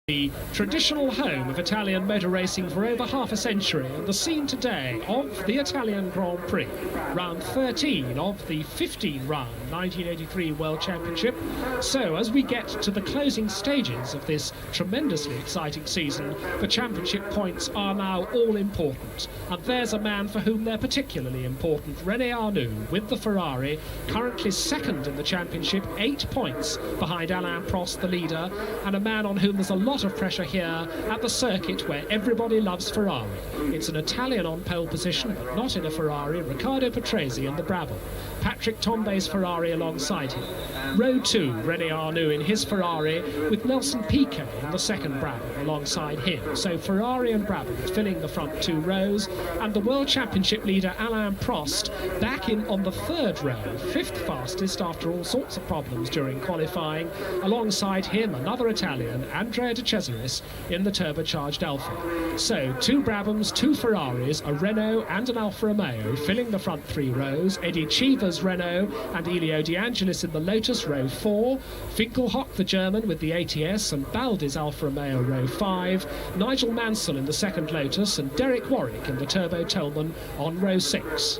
The traditional home of Italian motor racing for over half a century, and the scene today of the Italian Grand Prix, round 13 of the 15-round 1983 World Championship. So as we get to the closing stages of this tremendously exciting season, the championship points are now all important, and there's a man for whom they're particularly important, René Arnoux with the Ferrari, currently second in the championship, 8 points behind Alain Prost, the leader, and a man on whom there's a lot of pressure here at the circuit where everybody loves Ferrari. It's an Italian on pole position, but not in a Ferrari, Riccardo Patrese in the Brabham. Patrick Tambay's Ferrari alongside him. Row 2, René Arnoux in his Ferrari, with Nelson Piquet in the second Brabham alongside him. So Ferrari and Brabham filling the front 2 rows, and the World Championship leader Alain Prost back in on the 3rd row, 5th fastest after all sorts of problems during qualifying. Alongside him, another Italian, Andrea De Cesaris, in the turbocharged Alfa. So 2 Brabhams, 2 Ferraris, a Renault and an Alfa Romeo filling the front 3 rows. Eddie Cheever's Renault and Elio De Angelis in the Lotus, row 4. Finkelhock, the German, with the ATS, and Baldi's Alfa Romeo, row 5. Nigel Mansell in the second Lotus, and Derek Warwick in the Turbo Tolman on row 6.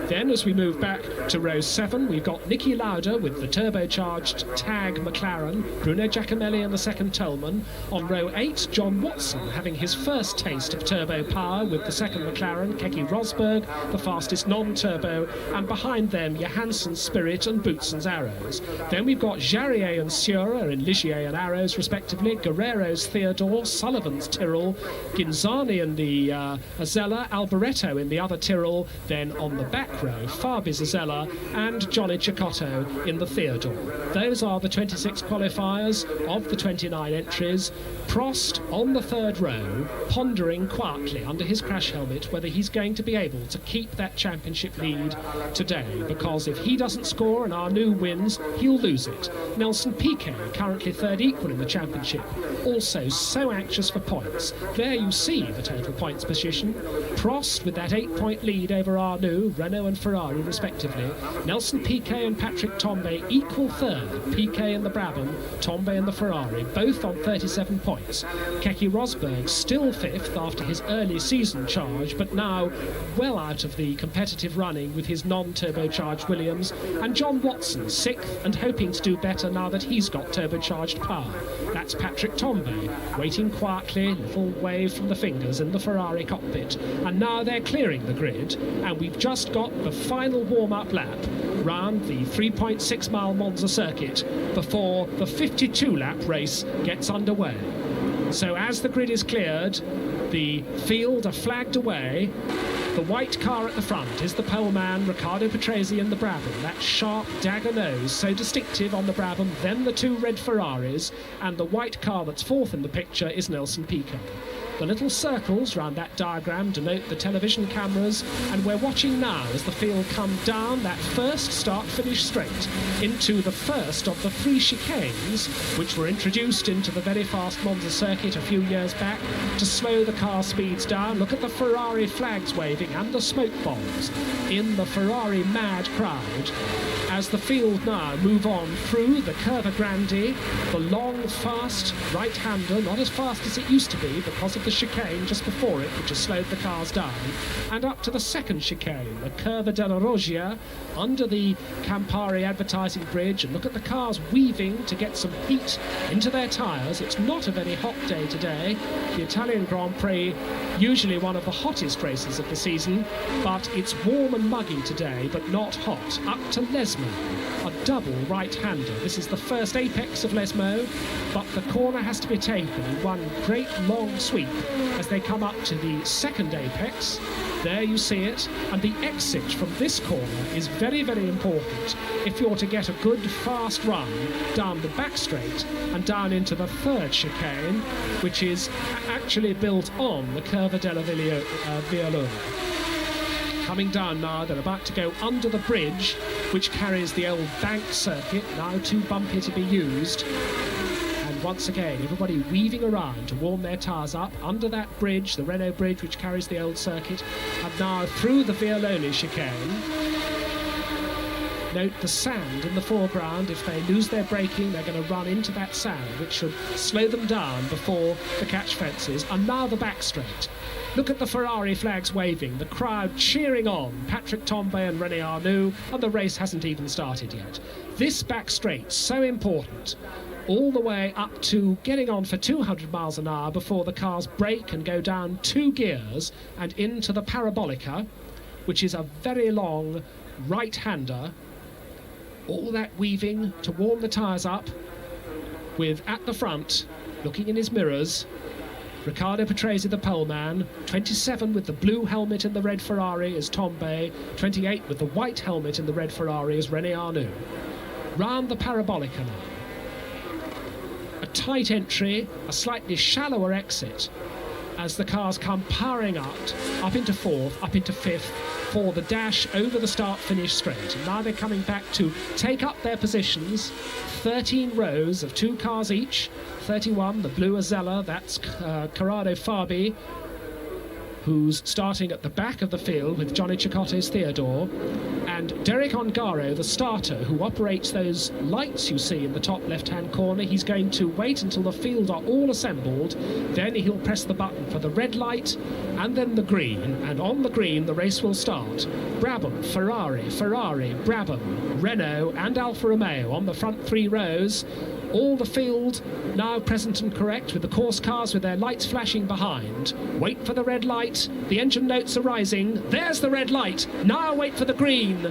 Then, as we move back to row 7, we've got Niki Lauda with the turbocharged TAG McLaren, Bruno Giacomelli in the second Tolman. On row 8, John Watson having his first taste of turbo power with the second McLaren, Keke Rosberg, the fastest non-turbo, and behind them Johansson's Spirit and Boutsen's Arrows. Then we've got Jarier and Sciurra in Ligier and Arrows respectively, Guerrero's Theodore, Sullivan's Tyrrell, Ginzani in the Azella, Alboreto in the other Tyrrell. Then on the back row, Fabi's Azella and Johnny Cecotto in the Theodore. Those are the 26 qualifiers of the 29 entries. Prost on the 3rd row, pondering quietly under his crash helmet whether he's going to be able to keep that championship lead today, because if he doesn't score and Arnoux wins, he'll lose it. Nelson Piquet, currently 3rd equal in the championship, also so anxious for points. There you see the total points position. Prost with that 8-point lead over Arnoux, Renault and Ferrari respectively. Nelson Piquet and Patrick Tambay equal 3rd, Piquet in the Brabham, Tambay in the Ferrari, both on 37 points. Keke Rosberg still 5th after his early season charge, but now well out of the competitive running with his non-turbocharged Williams, and John Watson 6th and hoping to do better now that he's got turbocharged power. That's Patrick Tambay waiting quietly, little wave from the fingers in the Ferrari cockpit, and now they're clearing the grid, and we've just got the final warm-up lap round the 3.6 mile Monza circuit before the 52 lap race gets underway. So as the grid is cleared, the field are flagged away. The white car at the front is the poleman Riccardo Patrese in the Brabham, that sharp dagger nose so distinctive on the Brabham, then the 2 red Ferraris, and the white car that's 4th in the picture is Nelson Piquet. The little circles round that diagram denote the television cameras, and we're watching now as the field come down that first start-finish straight into the first of the 3 chicanes which were introduced into the very fast Monza circuit a few years back to slow the car speeds down. Look at the Ferrari flags waving and the smoke bombs in the Ferrari mad crowd as the field now move on through the Curva Grande, the long, fast right-hander, not as fast as it used to be because of the chicane just before it, which has slowed the cars down, and up to the second chicane, the Curva della Roggia, under the Campari advertising bridge. And look at the cars weaving to get some heat into their tyres. It's not a very hot day today. The Italian Grand Prix, usually one of the hottest races of the season, but it's warm and muggy today, but not hot. Up to Lesmo, a double right-hander. This is the first apex of Lesmo, but the corner has to be taken in one great long sweep as they come up to the second apex. There you see it, and the exit from this corner is very, very important if you're to get a good fast run down the back straight and down into the 3rd chicane, which is actually built on the Curva della Vialona. Coming down now, they're about to go under the bridge which carries the old bank circuit, now too bumpy to be used. Once again, everybody weaving around to warm their tyres up under that bridge, the Renault bridge which carries the old circuit, and now through the Vialone chicane. Note the sand in the foreground. If they lose their braking, they're going to run into that sand, which should slow them down before the catch fences. And now the back straight. Look at the Ferrari flags waving, the crowd cheering on Patrick Tambay and René Arnoux, and the race hasn't even started yet. This back straight, so important, all the way up to getting on for 200 miles an hour before the cars brake and go down 2 gears and into the Parabolica, which is a very long right-hander. All that weaving to warm the tyres up, with at the front, looking in his mirrors, Riccardo Patrese, the poleman. 27 with the blue helmet in the red Ferrari is Tambay. 28 with the white helmet in the red Ferrari is René Arnoux. Round the Parabolica now. A tight entry, a slightly shallower exit as the cars come powering up into 4th, up into 5th for the dash over the start-finish straight. And now they're coming back to take up their positions. 13 rows of 2 cars each. 31, the blue Azella, that's Corrado Fabi, who's starting at the back of the field with Johnny Cicotte's Theodore, and Derek Ongaro, the starter, who operates those lights you see in the top left-hand corner. He's going to wait until the field are all assembled, then he'll press the button for the red light and then the green, and on the green the race will start. Brabham, Ferrari, Brabham, Renault and Alfa Romeo on the front 3 rows. All the field now present and correct, with the course cars with their lights flashing behind. Wait for the red light. The engine notes are rising. There's the red light. Now wait for the green.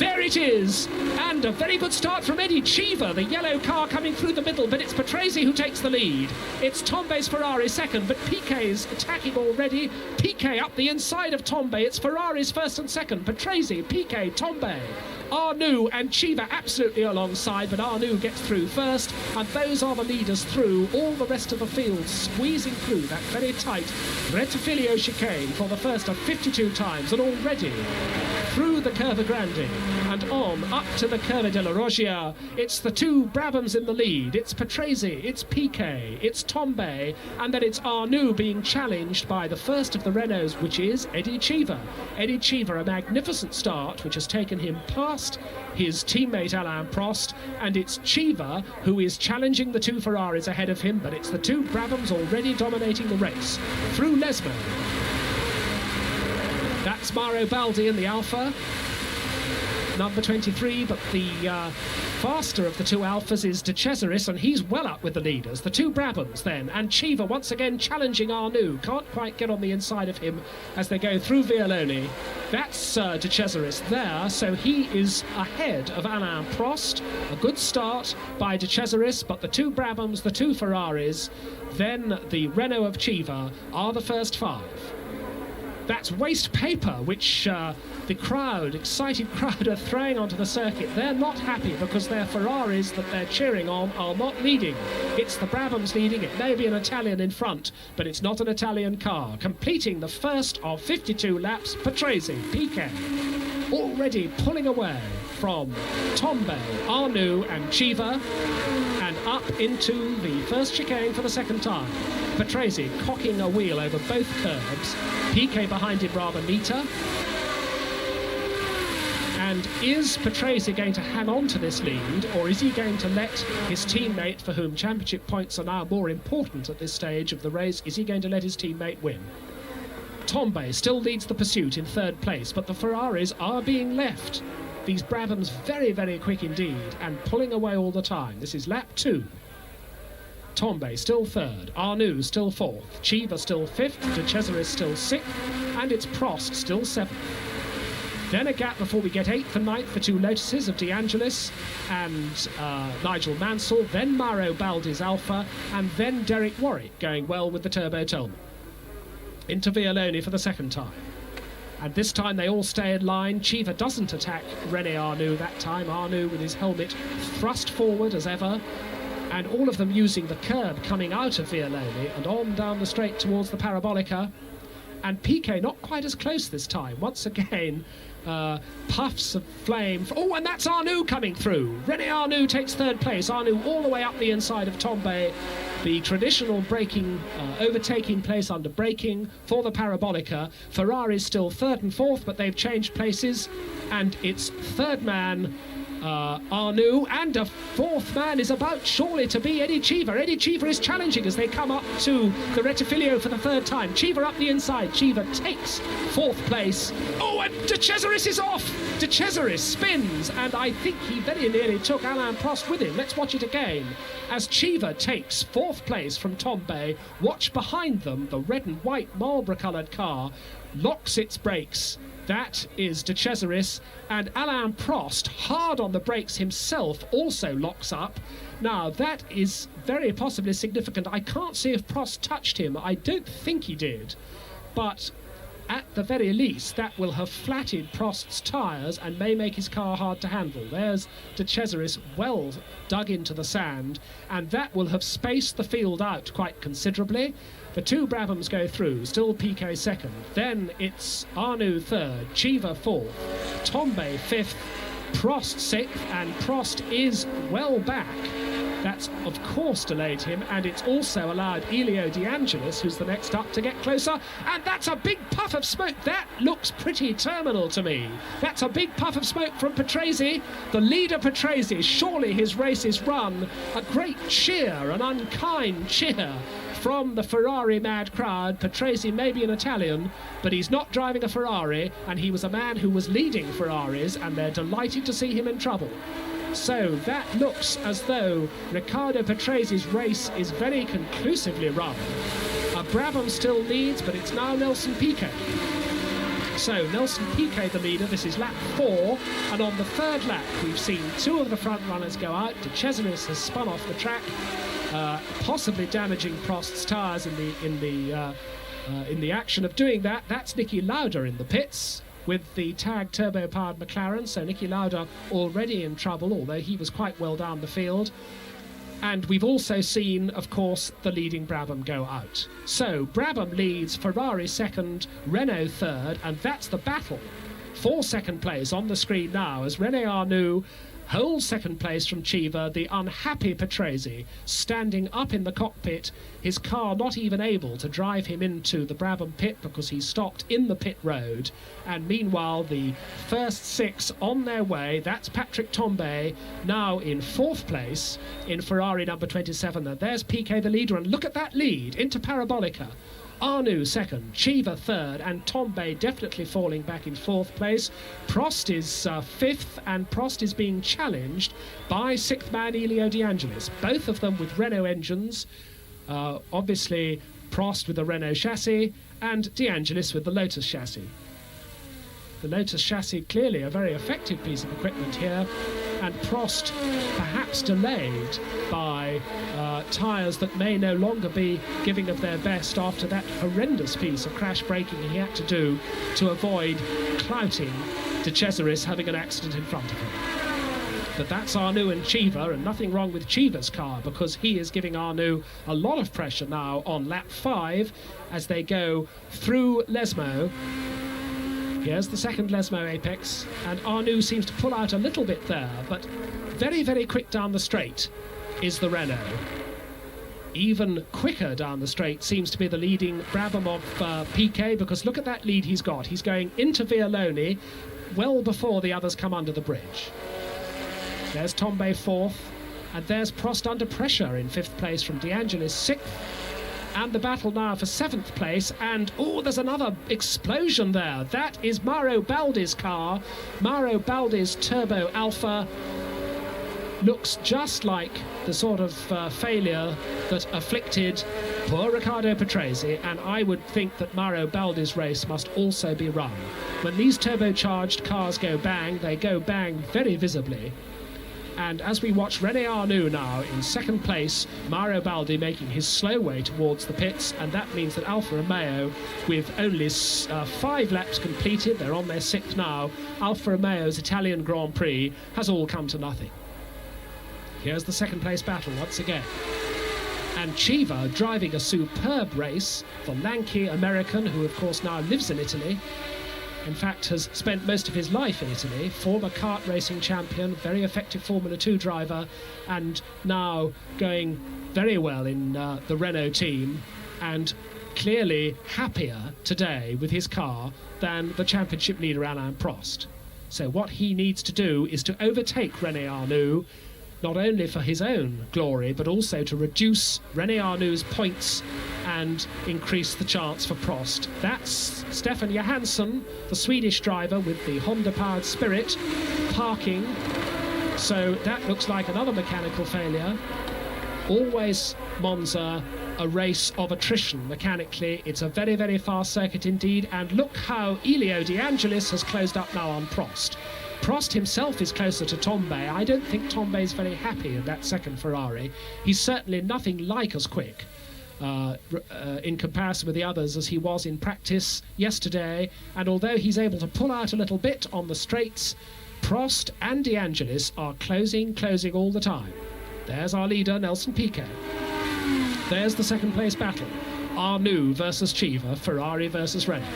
There it is. And a very good start from Eddie Cheever, the yellow car coming through the middle, but it's Patrese who takes the lead. It's Tambay's Ferrari second, but Piquet's attacking already. Piquet up the inside of Tambay. It's Ferrari's first and second. Patrese, Piquet, Tambay. Arnoux and Cheever absolutely alongside, but Arnoux gets through first, and those are the leaders through. All the rest of the field squeezing through that very tight Rettifilio chicane for the first of 52 times, and already through the Curva Grande and on up to the Curva della Roggia. It's the 2 Brabhams in the lead. It's Patrese, it's Piquet, it's Tambay, and then it's Arnoux being challenged by the first of the Renaults, which is Eddie Cheever. Eddie Cheever, a magnificent start which has taken him past his teammate Alain Prost, and it's Cheever who is challenging the 2 Ferraris ahead of him, but it's the 2 Brabhams already dominating the race. Through Lesmo. That's Mauro Baldi in the Alfa, number 23, but the faster of the 2 Alphas is De Cesaris, and he's well up with the leaders. The 2 Brabhams then, and Cheever once again challenging Arnoux. Can't quite get on the inside of him as they go through Vialoni. That's De Cesaris there, so he is ahead of Alain Prost. A good start by De Cesaris, but the 2 Brabhams, the 2 Ferraris, then the Renault of Cheever are the first 5. That's waste paper, which the crowd, excited crowd, are throwing onto the circuit. They're not happy because their Ferraris that they're cheering on are not leading. It's the Brabhams leading. It may be an Italian in front, but it's not an Italian car. Completing the first of 52 laps, Patrese, Piquet, already pulling away from Tambay, Arnoux and Cheever, and up into the first chicane for the second time. Patrese cocking a wheel over both curbs. Piquet behind him rather neater. And is Patrese going to hang on to this lead, or is he going to let his teammate, for whom championship points are now more important at this stage of the race, is he going to let his teammate win? Tambay still leads the pursuit in 3rd place, but the Ferraris are being left. These Brabhams very, very quick indeed, and pulling away all the time. This is lap 2. Tambay still 3rd, Arnoux still 4th, Cheever still 5th, De Cesaris still 6th, and it's Prost still 7th. Then a gap before we get 8th and 9th for 2 Lotuses of De Angelis and Nigel Mansell, then Mauro Baldi's Alfa, and then Derek Warwick going well with the Turbo Tolman. Into Vialoni for the second time. And this time they all stay in line. Cheever doesn't attack René Arnoux that time. Arnoux with his helmet thrust forward as ever. And all of them using the curb coming out of Vialoni and on down the straight towards the Parabolica. And Piquet not quite as close this time. Once again, puffs of flame. Oh, and that's Arnoux coming through. René Arnoux takes third place. Arnoux all the way up the inside of Tombe. The traditional braking, overtaking place under braking for the Parabolica. Ferrari's still third and fourth, but they've changed places. And it's third man, Arnoux, and a fourth man is about surely to be Eddie Cheever. Eddie Cheever is challenging as they come up to the Rettifilio for the third time. Cheever up the inside. Cheever takes fourth place. Oh, and De Cesaris is off. De Cesaris spins, and I think he very nearly took Alain Prost with him. Let's watch it again. As Cheever takes fourth place from Tombe, watch behind them, the red and white Marlborough-coloured car locks its brakes. That is De Cesaris, and Alain Prost, hard on the brakes himself, also locks up. Now, that is very possibly significant. I can't see if Prost touched him. I don't think he did. But at the very least, that will have flatted Prost's tyres and may make his car hard to handle. There's De Cesaris well dug into the sand, and that will have spaced the field out quite considerably. The two Brabhams go through, still Piquet second. Then it's Arnoux third, Cheever fourth, Tombe fifth, Prost sixth, and Prost is well back. That's, of course, delayed him, and it's also allowed Elio De Angelis, who's the next up, to get closer. And that's a big puff of smoke. That looks pretty terminal to me. That's a big puff of smoke from Patrese. The leader, Patrese, surely his race is run. A great cheer, an unkind cheer from the Ferrari mad crowd. Patrese may be an Italian, but he's not driving a Ferrari, and he was a man who was leading Ferraris, and they're delighted to see him in trouble. So that looks as though Riccardo Patrese's race is very conclusively run. Brabham still leads, but it's now Nelson Piquet. So Nelson Piquet the leader. This is lap 4, and on the third lap we've seen two of the front runners go out. De Cesaris has spun off the track, possibly damaging Prost's tyres in the action of doing that. That's Niki Lauda in the pits with the tag turbo-powered McLaren, so Niki Lauda already in trouble, although he was quite well down the field. And we've also seen, of course, the leading Brabham go out. So Brabham leads, Ferrari second, Renault third, and that's the battle for second place on the screen now as René Arnoux holds second place from Cheever, the unhappy Patrese standing up in the cockpit, his car not even able to drive him into the Brabham pit because he stopped in the pit road. And meanwhile, the first six on their way. That's Patrick Tombe, now in fourth place in Ferrari number 27. And there's Piquet the leader, and look at that lead into Parabolica. Arnoux second, Cheever third, and Tombe definitely falling back in fourth place. Prost is fifth, and Prost is being challenged by sixth man Elio De Angelis. Both of them with Renault engines. Obviously, Prost with the Renault chassis, and De Angelis with the Lotus chassis. The Lotus chassis clearly a very effective piece of equipment here, and Prost perhaps delayed by tyres that may no longer be giving of their best after that horrendous piece of crash braking he had to do to avoid clouting De Cesaris having an accident in front of him. But that's Arnoux and Cheever, and nothing wrong with Cheever's car because he is giving Arnoux a lot of pressure now on lap 5 as they go through Lesmo. Here's the second Lesmo apex, and Arnoux seems to pull out a little bit there, but very, very quick down the straight is the Renault. Even quicker down the straight seems to be the leading Brabham of Piquet, because look at that lead he's got. He's going into Vialoni well before the others come under the bridge. There's Tombe fourth, and there's Prost under pressure in fifth place from De Angelis sixth. And the battle now for seventh place, and oh, there's another explosion there. That is Mauro Baldi's car. Mauro Baldi's Turbo Alpha looks just like the sort of failure that afflicted poor Riccardo Patrese, and I would think that Mauro Baldi's race must also be run. When these turbocharged cars go bang, they go bang very visibly. And as we watch René Arnoux now in second place, Mauro Baldi making his slow way towards the pits, and that means that Alfa Romeo, with only 5 laps completed, they're on their 6th now, Alfa Romeo's Italian Grand Prix has all come to nothing. Here's the second place battle once again. And Cheever driving a superb race, the lanky American who of course now lives in Italy. in fact has spent most of his life in Italy, former kart racing champion, very effective Formula 2 driver, and now going very well in the Renault team, and clearly happier today with his car than the championship leader Alain Prost. So what he needs to do is to overtake René Arnoux, not only for his own glory, but also to reduce René Arnoux' points and increase the chance for Prost. That's Stefan Johansson, the Swedish driver with the Honda-powered Spirit, parking. So that looks like another mechanical failure. Always Monza, a race of attrition mechanically. It's a very, very fast circuit indeed, and look how Elio De Angelis has closed up now on Prost. Prost himself is closer to Tombe. I don't think Tombe is very happy in that second Ferrari. He's certainly nothing like as quick in comparison with the others as he was in practice yesterday, and although he's able to pull out a little bit on the straights, Prost and De Angelis are closing all the time. There's our leader, Nelson Piquet. There's the second place battle. Arnoux versus Chiva, Ferrari versus Renault.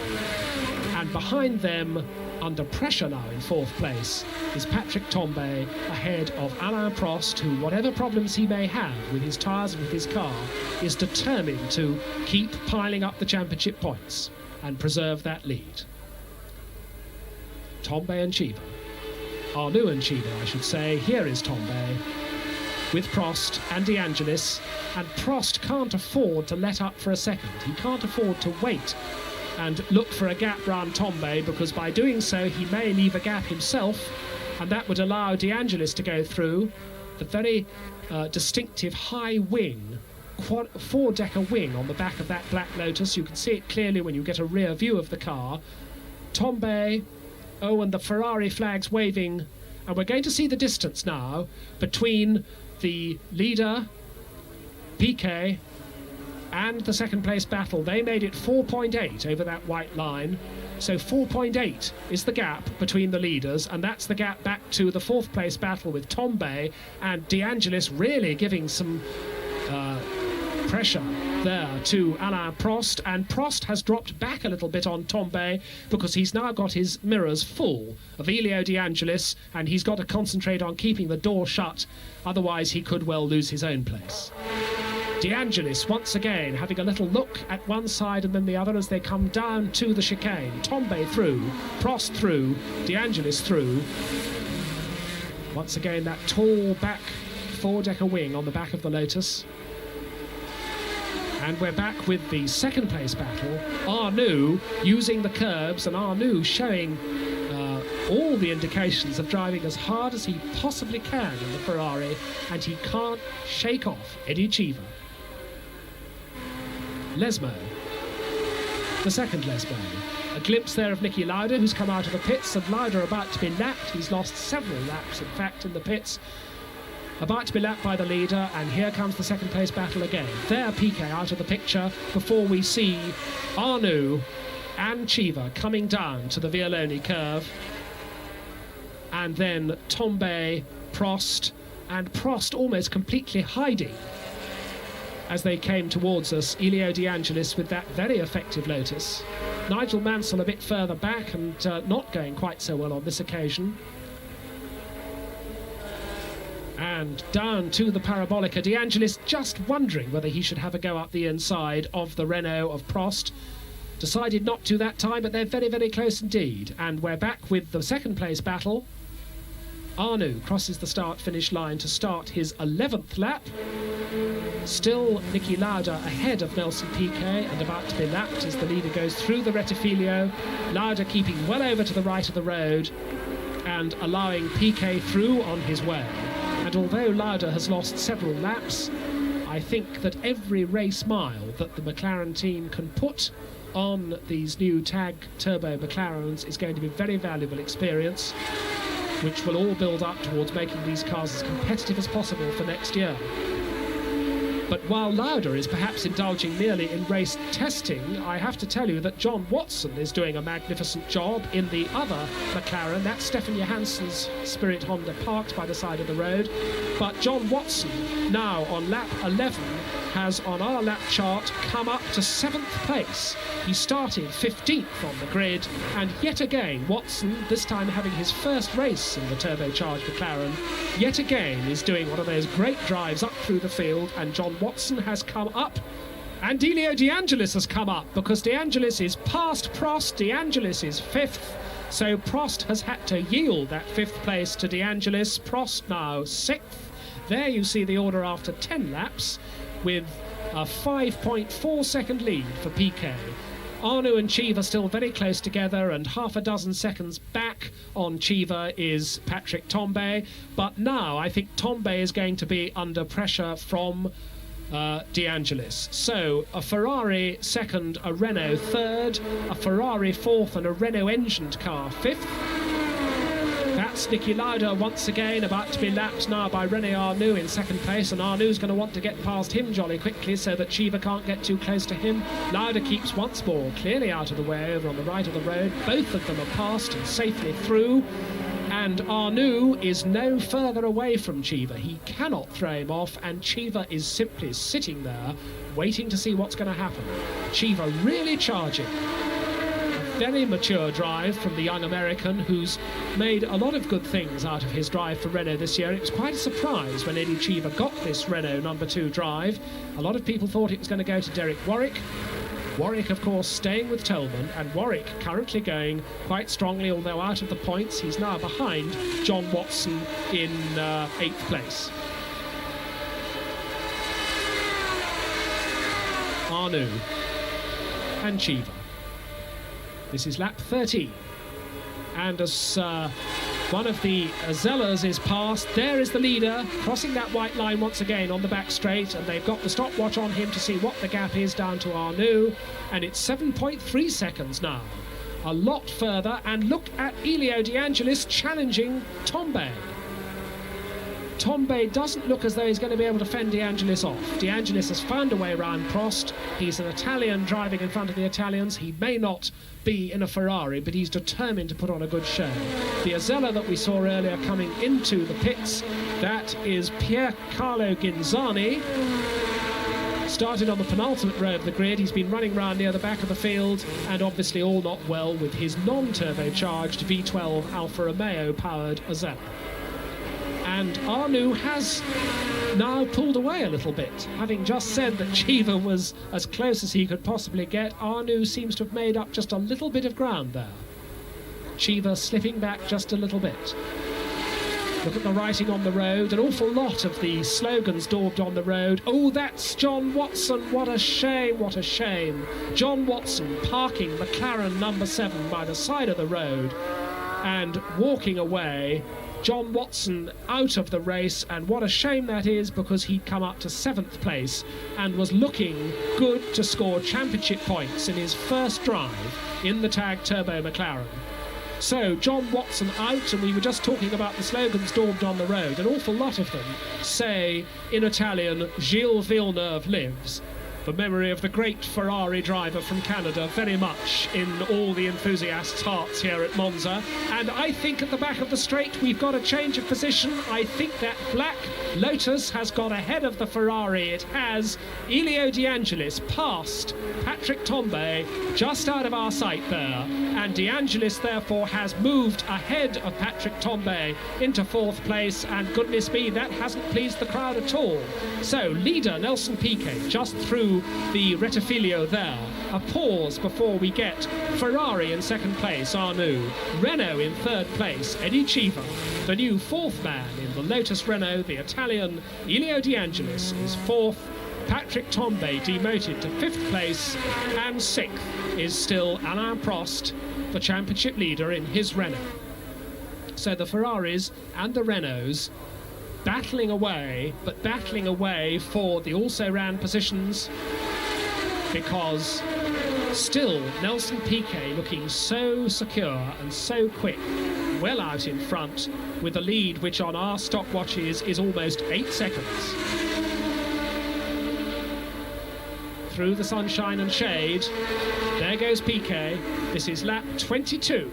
And behind them, under pressure now in fourth place, is Patrick Tombe, ahead of Alain Prost, who, whatever problems he may have with his tyres and with his car, is determined to keep piling up the championship points and preserve that lead. Tombe and Chiva. Arnoux and Chiva, I should say. Here is Tombe with Prost and De Angelis, and Prost can't afford to let up for a second. He can't afford to wait and look for a gap round Tombe, because by doing so he may leave a gap himself, and that would allow De Angelis to go through the very distinctive high wing, four-decker wing on the back of that Black Lotus. You can see it clearly when you get a rear view of the car. Tombe, and the Ferrari flags waving, and we're going to see the distance now between the leader, Piquet, and the second place battle. They made it 4.8 over that white line. So 4.8 is the gap between the leaders, and that's the gap back to the fourth place battle with Tombe and De Angelis really giving some pressure there to Alain Prost, and Prost has dropped back a little bit on Tombe because he's now got his mirrors full of Elio De Angelis, and he's got to concentrate on keeping the door shut, otherwise he could well lose his own place. De Angelis once again having a little look at one side and then the other as they come down to the chicane. Tombe through, Prost through, De Angelis through. Once again that tall back four-decker wing on the back of the Lotus. And we're back with the second place battle. Arnoux using the curbs, and Arnoux showing all the indications of driving as hard as he possibly can in the Ferrari, and he can't shake off Eddie Chiva. Lesmo, the second Lesmo. A glimpse there of Niki Lauda, who's come out of the pits, and Lauda about to be lapped. He's lost several laps, in fact, in the pits. About to be lapped by the leader, and here comes the second place battle again. There, Piquet out of the picture before we see Arnoux and Chiva coming down to the Vialoni curve. And then Tombe, Prost, and Prost almost completely hiding as they came towards us. Elio De Angelis with that very effective Lotus. Nigel Mansell a bit further back and not going quite so well on this occasion. And down to the Parabolica. De Angelis just wondering whether he should have a go up the inside of the Renault of Prost. Decided not to that time, but they're very, very close indeed. And we're back with the second place battle. Arnoux crosses the start-finish line to start his 11th lap. Still Niki Lauda ahead of Nelson Piquet and about to be lapped as the leader goes through the Rettifilo. Lauda keeping well over to the right of the road and allowing Piquet through on his way. And although Lauda has lost several laps, I think that every race mile that the McLaren team can put on these new TAG Turbo McLarens is going to be very valuable experience, which will all build up towards making these cars as competitive as possible for next year. But while Lauda is perhaps indulging merely in race testing, I have to tell you that John Watson is doing a magnificent job in the other McLaren. That's Stefan Johansson's Spirit Honda parked by the side of the road. But John Watson, now on lap 11, has on our lap chart come up to 7th place. He started 15th on the grid, and yet again Watson, this time having his first race in the turbocharged McLaren, yet again is doing one of those great drives up through the field, and John Watson has come up, and Elio De Angelis has come up, because De Angelis is past Prost. De Angelis is 5th, so Prost has had to yield that 5th place to De Angelis. Prost now 6th. There you see the order after 10 laps, with a 5.4 second lead for Piquet. Arnoux and Cheever still very close together, and half a dozen seconds back on Cheever is Patrick Tambay. But now I think Tambay is going to be under pressure from De Angelis. So a Ferrari second, a Renault third, a Ferrari fourth, and a Renault engined car fifth. That's Niki Lauda once again about to be lapped now by René Arnoux in second place, and Arnoux's going to want to get past him jolly quickly so that Cheever can't get too close to him. Lauda keeps once more clearly out of the way over on the right of the road. Both of them are passed and safely through, and Arnoux is no further away from Cheever. He cannot throw him off, and Cheever is simply sitting there waiting to see what's going to happen. Cheever really charging. Very mature drive from the young American, who's made a lot of good things out of his drive for Renault this year. It was quite a surprise when Eddie Cheever got this Renault number 2 drive. A lot of people thought it was going to go to Derek Warwick. Warwick, of course, staying with Tolman, and Warwick currently going quite strongly, although out of the points. He's now behind John Watson in 8th place. Arnoux and Cheever. This is lap 13, and as one of the Zellas is passed, there is the leader crossing that white line once again on the back straight, and they've got the stopwatch on him to see what the gap is down to Arnoux, and it's 7.3 seconds now, a lot further. And look at Elio De Angelis challenging Tambay. Tambay doesn't look as though he's going to be able to fend De Angelis off. De Angelis has found a way around Prost. He's an Italian driving in front of the Italians. He may not be in a Ferrari, but he's determined to put on a good show. The Azella that we saw earlier coming into the pits, that is Piercarlo Ghinzani. Started on the penultimate row of the grid. He's been running round near the back of the field, and obviously all not well with his non-turbocharged V12 Alfa Romeo powered Azella. And Arnoux has now pulled away a little bit. Having just said that Cheever was as close as he could possibly get, Arnoux seems to have made up just a little bit of ground there. Cheever slipping back just a little bit. Look at the writing on the road, an awful lot of the slogans daubed on the road. Oh, that's John Watson, what a shame, what a shame. John Watson parking McLaren number 7 by the side of the road and walking away. John Watson out of the race, and what a shame that is, because he'd come up to 7th place and was looking good to score championship points in his first drive in the Tag Turbo McLaren. So John Watson out, and we were just talking about the slogans daubed on the road. An awful lot of them say in Italian, Gilles Villeneuve lives. The memory of the great Ferrari driver from Canada very much in all the enthusiasts' hearts here at Monza. And I think at the back of the straight we've got a change of position. I think that black Lotus has got ahead of the Ferrari. It has. Elio De Angelis past Patrick Tambay just out of our sight there. And De Angelis therefore has moved ahead of Patrick Tambay into 4th place. And goodness me, that hasn't pleased the crowd at all. So leader Nelson Piquet just through the Rettifilio there. A pause before we get Ferrari in 2nd place, Arnoux. Renault in 3rd place, Eddie Cheever. The new 4th man in the Lotus Renault, the Italian Elio De Angelis, is 4th. Patrick Tambay demoted to 5th place, and 6th is still Alain Prost, the championship leader in his Renault. So the Ferraris and the Renaults battling away, but battling away for the also-ran positions, because still Nelson Piquet looking so secure and so quick, well out in front, with a lead which on our stopwatches is almost 8 seconds. through the sunshine and shade. There goes Piquet. This is lap 22.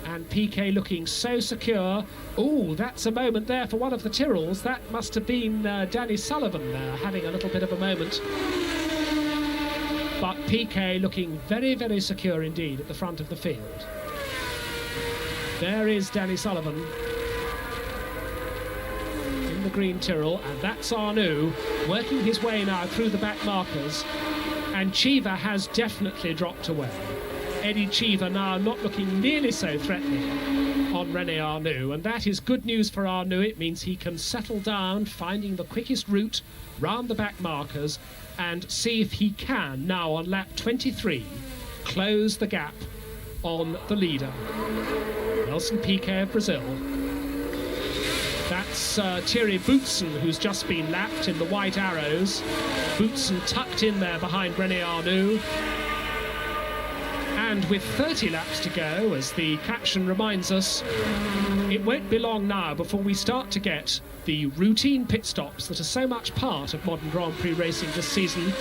And Piquet looking so secure. Oh, that's a moment there for one of the Tyrrells. That must have been Danny Sullivan there, having a little bit of a moment. But Piquet looking very, very secure indeed at the front of the field. There is Danny Sullivan in the green Tyrrell, and that's Arnoux working his way now through the back markers. And Cheever has definitely dropped away. Eddie Cheever now not looking nearly so threatening on René Arnoux, and that is good news for Arnoux. It means he can settle down, finding the quickest route round the back markers, and see if he can now on lap 23 close the gap on the leader, Nelson Piquet of Brazil. That's Thierry Boutsen, who's just been lapped in the white arrows. Boutsen tucked in there behind René Arnoux. And with 30 laps to go, as the caption reminds us, it won't be long now before we start to get the routine pit stops that are so much part of modern Grand Prix racing this season.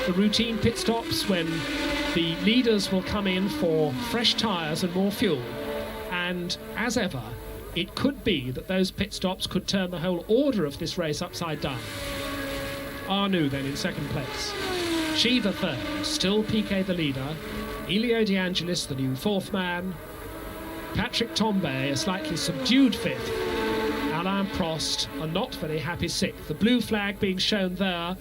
The routine pit stops when the leaders will come in for fresh tyres and more fuel. And as ever, it could be that those pit stops could turn the whole order of this race upside down. Arnoux then in second place. Cheever third, still Piquet the leader. Elio De Angelis, the new fourth man. Patrick Tambay, a slightly subdued fifth. Alain Prost, a not very happy sixth. The blue flag being shown there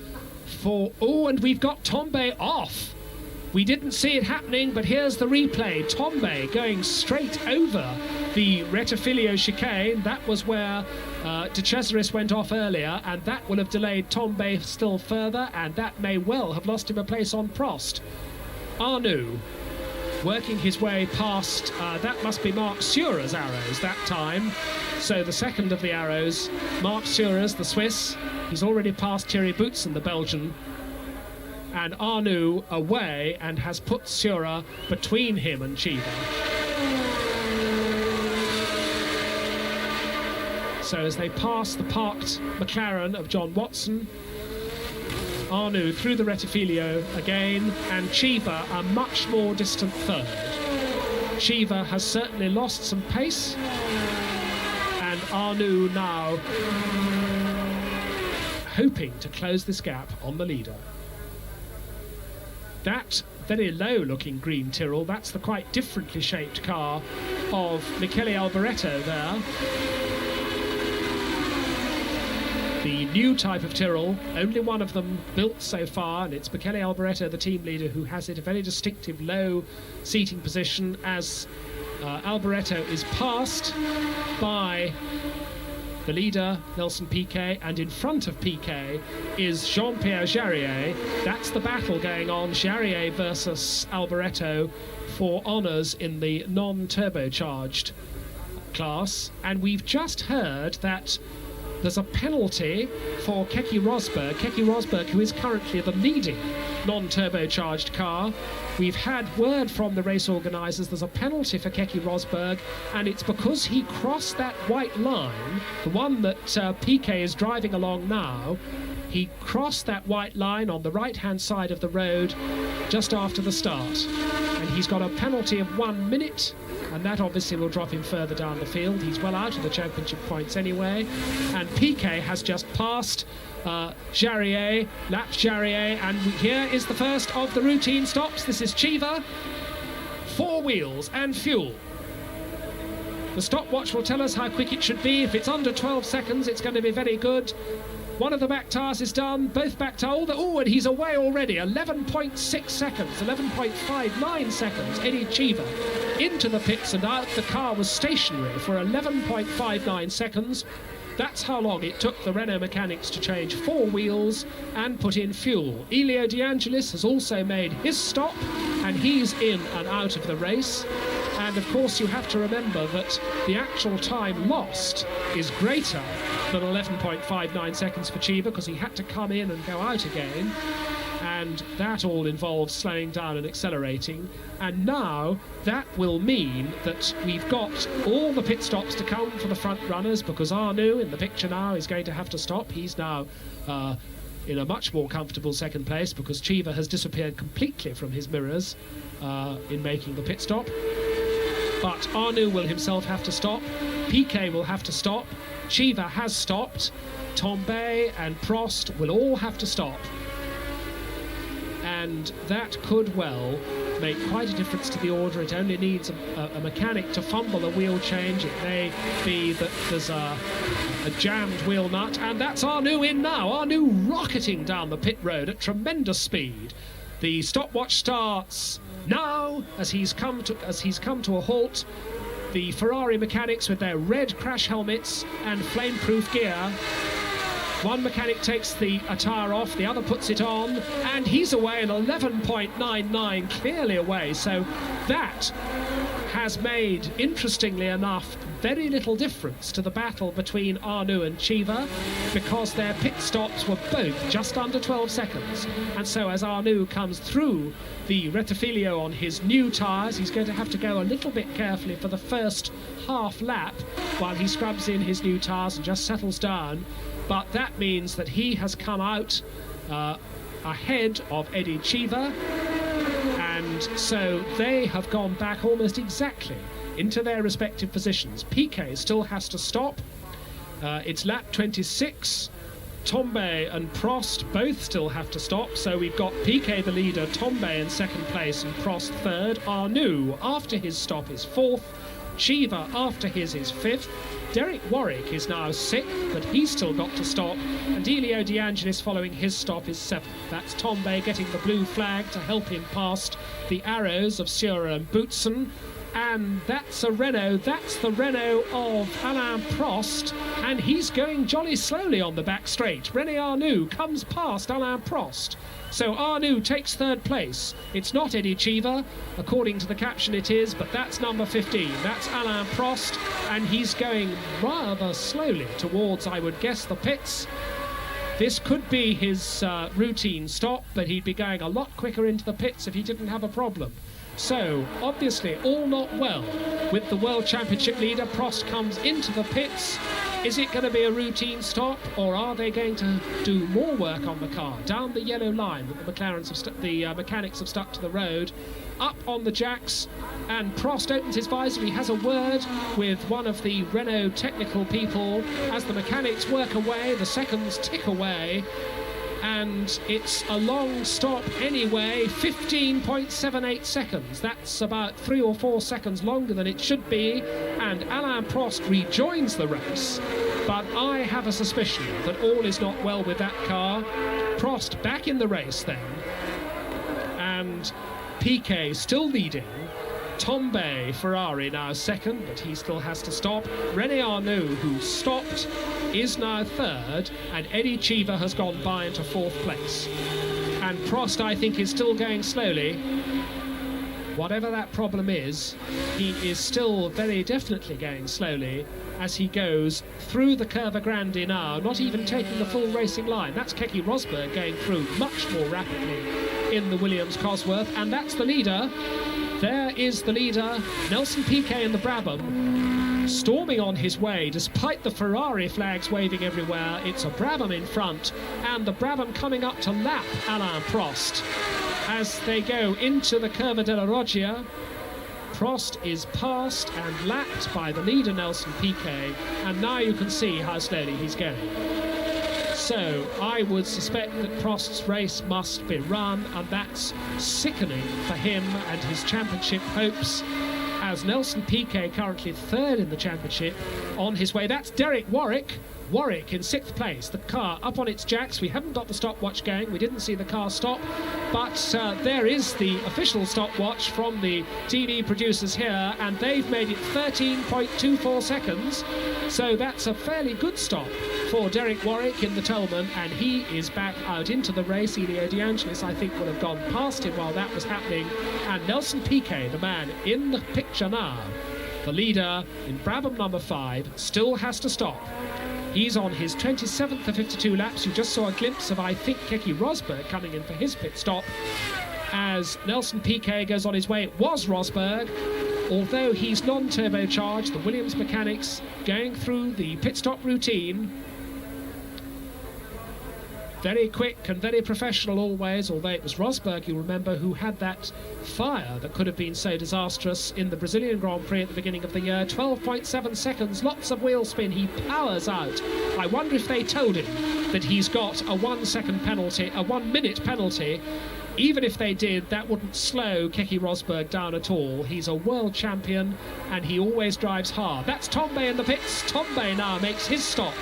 for... Oh, and we've got Tambay off. We didn't see it happening, but here's the replay. Tambay going straight over the Rettifilio chicane. That was where De Cesaris went off earlier, and that will have delayed Tambay still further, and that may well have lost him a place on Prost. Arnoux working his way past, that must be Marc Sure's arrows that time. So the second of the arrows, Marc Sure's, the Swiss, he's already passed Thierry Boutsen, the Belgian. And Arnoux away and has put Sure between him and Cheever. So as they pass the parked McLaren of John Watson, Arnoux through the Rettifilio again, and Cheever a much more distant third. Cheever has certainly lost some pace, and Arnoux now hoping to close this gap on the leader. That very low-looking green Tyrrell, that's the quite differently shaped car of Michele Alboreto there. The new type of Tyrrell, only one of them built so far, and it's Michele Alboreto, the team leader, who has it a very distinctive low seating position as Alboreto is passed by the leader, Nelson Piquet, and in front of Piquet is Jean-Pierre Jarier. That's the battle going on, Jarier versus Alboreto for honours in the non-turbocharged class. And we've just heard that there's a penalty for Keke Rosberg, who is currently the leading non-turbocharged car. We've had word from the race organisers there's a penalty for Keke Rosberg, and it's because he crossed that white line, the one that Piquet is driving along now. He crossed that white line on the right-hand side of the road just after the start. And he's got a penalty of 1 minute, and that obviously will drop him further down the field. He's well out of the championship points anyway. And Piquet has just passed Jarier, lapped Jarier, and here is the first of the routine stops. This is Cheever, 4 wheels and fuel. The stopwatch will tell us how quick it should be. If it's under 12 seconds, it's going to be very good. One of the back tyres is done, both back tyres. Oh, and he's away already. 11.6 seconds, 11.59 seconds. Eddie Cheever into the pits and out. The car was stationary for 11.59 seconds. That's how long it took the Renault mechanics to change 4 wheels and put in fuel. Elio De Angelis has also made his stop, and he's in and out of the race. And of course you have to remember that the actual time lost is greater than 11.59 seconds for Cheever, because he had to come in and go out again, and that all involves slowing down and accelerating. And now that will mean that we've got all the pit stops to come for the front runners, because Arnoux in the picture now is going to have to stop. He's now in a much more comfortable second place because Cheever has disappeared completely from his mirrors in making the pit stop. But Arnoux will himself have to stop. Piquet will have to stop. Cheever has stopped. Tambay and Prost will all have to stop. And that could well make quite a difference to the order. It only needs a mechanic to fumble a wheel change. It may be that there's a jammed wheel nut, and that's Arnoux in now. Arnoux rocketing down the pit road at tremendous speed. The stopwatch starts now as he's come to a halt. The Ferrari mechanics with their red crash helmets and flame-proof gear. One mechanic takes the attire off, the other puts it on, and he's away in 11.99, clearly away. So that has made, interestingly enough, very little difference to the battle between Arnoux and Cheever, because their pit stops were both just under 12 seconds. And so as Arnoux comes through the Rettifilio on his new tyres, he's going to have to go a little bit carefully for the first half lap while he scrubs in his new tyres and just settles down. But that means that he has come out ahead of Eddie Cheever, and so they have gone back almost exactly into their respective positions. Piquet still has to stop. It's lap 26. Tambay and Prost both still have to stop, so we've got Piquet the leader, Tambay in second place and Prost third. Arnoux after his stop is fourth. Cheever after his is fifth. Derek Warwick is now sixth, but he's still got to stop, and Elio De Angelis following his stop is seventh. That's Tambay getting the blue flag to help him past the arrows of Seurat and Boutsen. And that's a Renault, that's the Renault of Alain Prost, and he's going jolly slowly on the back straight. René Arnoux comes past Alain Prost. So Arnoux takes third place. It's not Eddie Cheever, according to the caption it is, but that's number 15. That's Alain Prost, and he's going rather slowly towards, I would guess, the pits. This could be his routine stop, but he'd be going a lot quicker into the pits if he didn't have a problem. So, obviously, all not well with the World Championship leader. Prost comes into the pits. Is it going to be a routine stop, or are they going to do more work on the car? Down the yellow line that the mechanics have stuck to the road, up on the jacks, and Prost opens his visor. He has a word with one of the Renault technical people. As the mechanics work away, the seconds tick away, and it's a long stop anyway, 15.78 seconds. That's about 3 or 4 seconds longer than it should be, and Alain Prost rejoins the race. But I have a suspicion that all is not well with that car. Prost back in the race then, and Piquet still leading. Tambay, Ferrari, now second, but he still has to stop. René Arnoux, who stopped, is now third, and Eddie Cheever has gone by into fourth place. And Prost, I think, is still going slowly. Whatever that problem is, he is still very definitely going slowly as he goes through the Curva Grande now, not even taking the full racing line. That's Keke Rosberg going through much more rapidly in the Williams Cosworth, and that's the leader. There is the leader, Nelson Piquet in the Brabham, storming on his way despite the Ferrari flags waving everywhere. It's a Brabham in front, and the Brabham coming up to lap Alain Prost as they go into the Curva della Roggia. Prost is passed and lapped by the leader, Nelson Piquet, and now you can see how slowly he's going. So I would suspect that Prost's race must be run, and that's sickening for him and his championship hopes, as Nelson Piquet currently third in the championship on his way. That's Derek Warwick. Warwick in sixth place, the car up on its jacks. We haven't got the stopwatch going, we didn't see the car stop, but there is the official stopwatch from the TV producers here, and they've made it 13.24 seconds, so that's a fairly good stop for Derek Warwick in the Tolman, and he is back out into the race. Elio De Angelis, I think, would have gone past him while that was happening, and Nelson Piquet, the man in the picture now, the leader in Brabham number 5, still has to stop. He's on his 27th of 52 laps. You just saw a glimpse of, I think, Keke Rosberg coming in for his pit stop. As Nelson Piquet goes on his way, it was Rosberg. Although he's non-turbocharged, the Williams mechanics going through the pit stop routine. Very quick and very professional always, although it was Rosberg, you remember, who had that fire that could have been so disastrous in the Brazilian Grand Prix at the beginning of the year. 12.7 seconds, lots of wheel spin, he powers out. I wonder if they told him that he's got a 1 second penalty, a 1 minute penalty. Even if they did, that wouldn't slow Keke Rosberg down at all. He's a world champion and he always drives hard. That's Tombe in the pits. Tombe now makes his stop.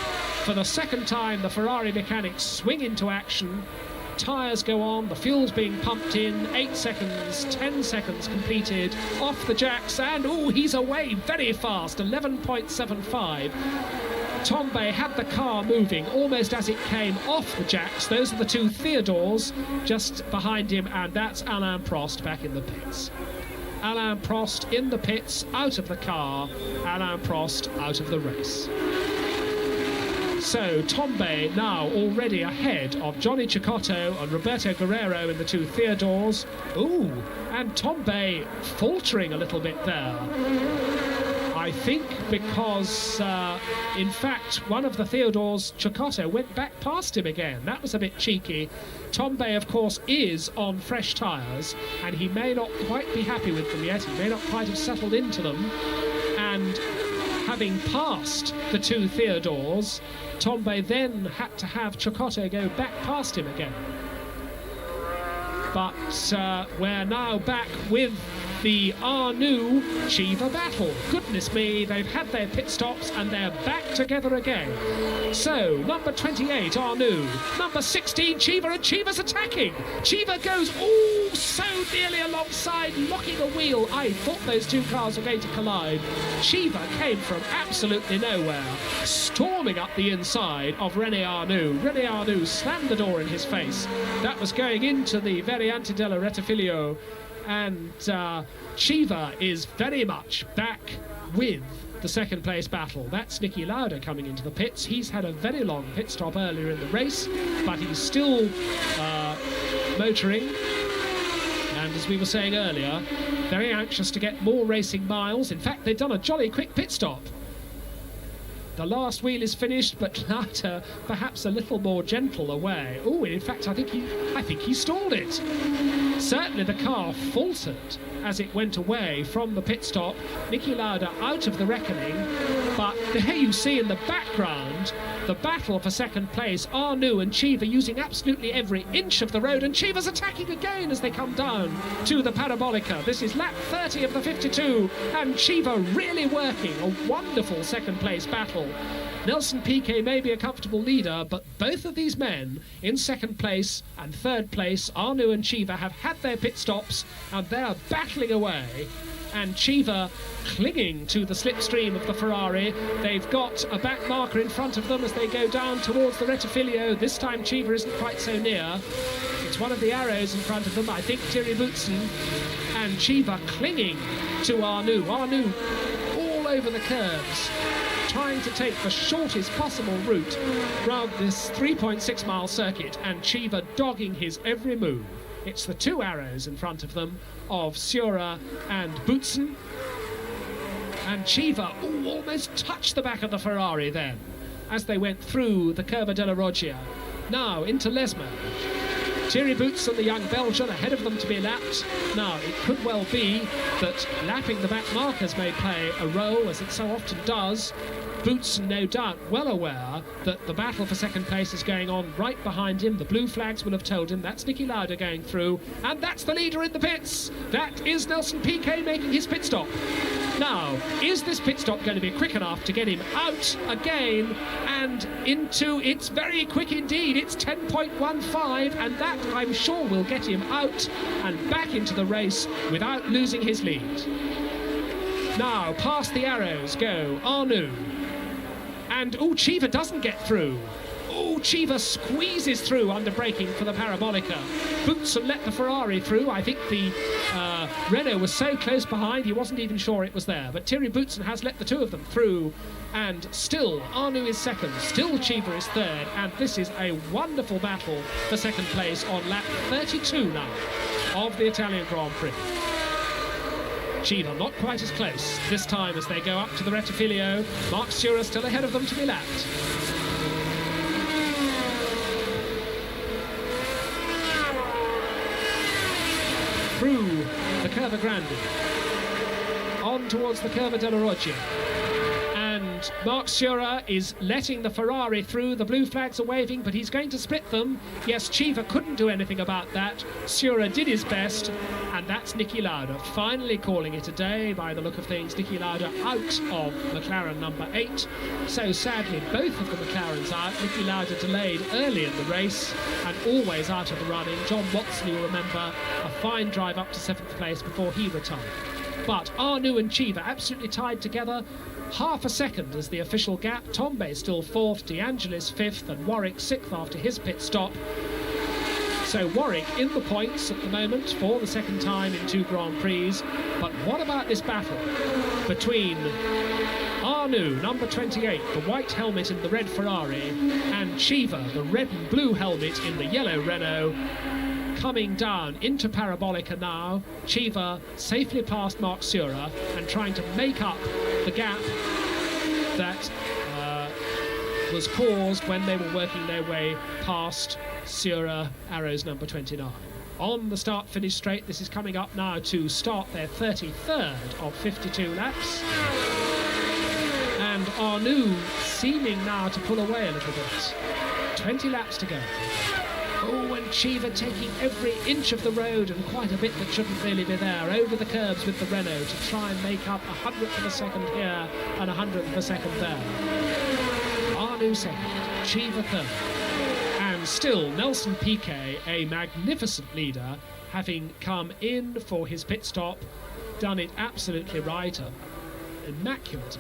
For the second time, the Ferrari mechanics swing into action. Tyres go on, the fuel's being pumped in, 8 seconds, 10 seconds completed, off the jacks, and he's away very fast, 11.75. Tombe had the car moving almost as it came off the jacks. Those are the two Theodores just behind him, and that's Alain Prost back in the pits. Alain Prost in the pits, out of the car, Alain Prost out of the race. So Tombe now already ahead of Johnny Cecotto and Roberto Guerrero in the two Theodores. And Tombe faltering a little bit there. I think because, in fact, one of the Theodores, Cecotto, went back past him again. That was a bit cheeky. Tombe, of course, is on fresh tyres, and he may not quite be happy with them yet. He may not quite have settled into them. And having passed the two Theodores, Tombe then had to have Cecotto go back past him again. But we're now back with the Arnoux-Cheever battle. Goodness me, they've had their pit stops and they're back together again. So, number 28, Arnoux. Number 16, Cheever, and Cheever's attacking. Cheever goes, so nearly alongside, locking a wheel. I thought those two cars were going to collide. Cheever came from absolutely nowhere, storming up the inside of René Arnoux. René Arnoux slammed the door in his face. That was going into the Variante della Rettifiglio. And Cheever is very much back with the second place battle. That's Niki Lauda coming into the pits. He's had a very long pit stop earlier in the race, but he's still motoring. And as we were saying earlier, very anxious to get more racing miles. In fact, they've done a jolly quick pit stop. The last wheel is finished, but Lauda perhaps a little more gentle away. In fact, I think he stalled it. Certainly the car faltered as it went away from the pit stop. Niki Lauda out of the reckoning, but there you see in the background the battle for second place. Arnoux and Cheever using absolutely every inch of the road, and Cheever's attacking again as they come down to the Parabolica. This is lap 30 of the 52, and Cheever really working a wonderful second place battle. Nelson Piquet may be a comfortable leader, but both of these men in second place and third place, Arnoux and Cheever, have had their pit stops and they are battling away. And Cheever clinging to the slipstream of the Ferrari. They've got a back marker in front of them as they go down towards the Rettifiglio. This time Cheever isn't quite so near. It's one of the arrows in front of them, I think Thierry Boutsen. And Cheever clinging to Arnoux. Arnoux all over the curves, trying to take the shortest possible route around this 3.6 mile circuit, and Cheever dogging his every move. It's the two arrows in front of them of Sura and Boutsen. And Cheever almost touched the back of the Ferrari then as they went through the Curva della Roggia. Now into Lesmo. Thierry Boutsen, the young Belgian, ahead of them to be lapped. Now, it could well be that lapping the back markers may play a role, as it so often does. Boutsen, no doubt, well aware that the battle for second place is going on right behind him. The blue flags will have told him. That's Niki Lauda going through, and that's the leader in the pits. That is Nelson Piquet making his pit stop. Now, is this pit stop going to be quick enough to get him out again and into... It's very quick indeed. It's 10.15, and that, I'm sure, will get him out and back into the race without losing his lead. Now, past the arrows go Arnoux. And, Cheever doesn't get through. Cheever squeezes through under braking for the Parabolica. Boutsen let the Ferrari through. I think the Renault was so close behind he wasn't even sure it was there. But Thierry Boutsen has let the two of them through. And still, Arnoux is second. Still, Cheever is third. And this is a wonderful battle for second place on lap 32 now of the Italian Grand Prix. Cheever not quite as close this time as they go up to the Rettifiglio. Mark Sura still ahead of them to be lapped. Curva Grande, on towards the Curva della Roggia. And Marc Surer is letting the Ferrari through. The blue flags are waving, but he's going to split them. Yes, Chiva couldn't do anything about that. Surer did his best, and that's Niki Lauda finally calling it a day by the look of things. Niki Lauda out of McLaren number 8. So sadly, both of the McLarens out. Niki Lauda delayed early in the race and always out of the running. John Watson, you'll remember, a fine drive up to 7th place before he retired. But Arnoux and Chiva absolutely tied together. Half a second is the official gap. Tombe still 4th, De Angelis 5th, and Warwick 6th after his pit stop. So Warwick in the points at the moment for the second time in 2 Grand Prix. But what about this battle between Arnoux, number 28, the white helmet in the red Ferrari, and Chiva, the red and blue helmet in the yellow Renault? Coming down into Parabolica now. Chiva safely past Marc Surer and trying to make up the gap that was caused when they were working their way past Surer, Arrows number 29. On the start-finish straight, this is coming up now to start their 33rd of 52 laps. And Arnoux seeming now to pull away a little bit. 20 laps to go. Oh, and Chiva taking every inch of the road and quite a bit that shouldn't really be there, over the curbs with the Renault to try and make up 100th of a second here and 100th of a second there. Arnoux second, Chiva third. And still Nelson Piquet, a magnificent leader, having come in for his pit stop, done it absolutely right. Immaculate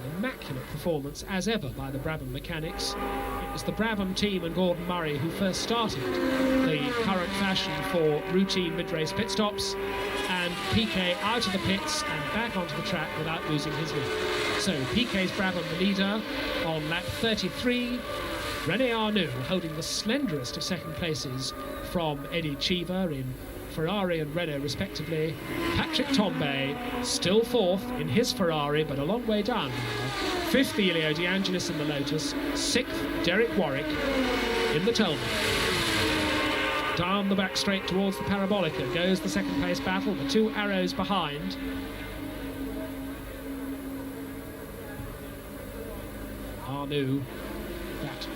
performance as ever by the Brabham mechanics. It was the Brabham team and Gordon Murray who first started the current fashion for routine mid-race pit stops, and Piquet out of the pits and back onto the track without losing his lead. So Piquet's Brabham the leader on lap 33. René Arnoux holding the slenderest of second places from Eddie Chiva in Ferrari and Renault respectively. Patrick Tombe still 4th in his Ferrari, but a long way down now. 5th Elio De Angelis in the Lotus. 6th Derek Warwick in the Tolman. Down the back straight towards the Parabolica goes the second place battle, the 2 Arrows behind. Arnoux, that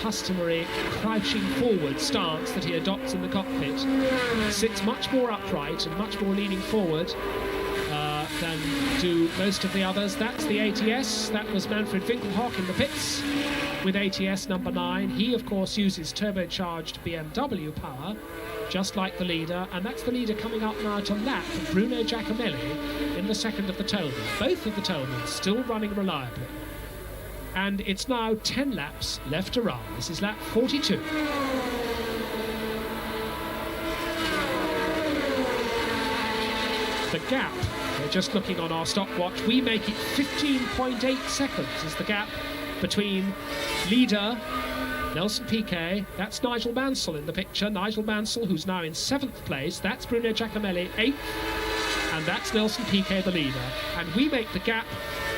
customary crouching forward stance that he adopts in the cockpit, sits much more upright and much more leaning forward than do most of the others. That's the ATS. That was Manfred Winkelhock in the pits with ATS number 9. He of course uses turbocharged BMW power, just like the leader, and that's the leader coming up now to lap Bruno Giacomelli in the second of the Tolman. Both of the Tolmans still running reliably. And it's now 10 laps left to run. This is lap 42. The gap, we're just looking on our stopwatch, we make it 15.8 seconds is the gap between leader Nelson Piquet, that's Nigel Mansell in the picture. Nigel Mansell, who's now in 7th place. That's Bruno Giacomelli, 8th. And that's Nelson Piquet, the leader. And we make the gap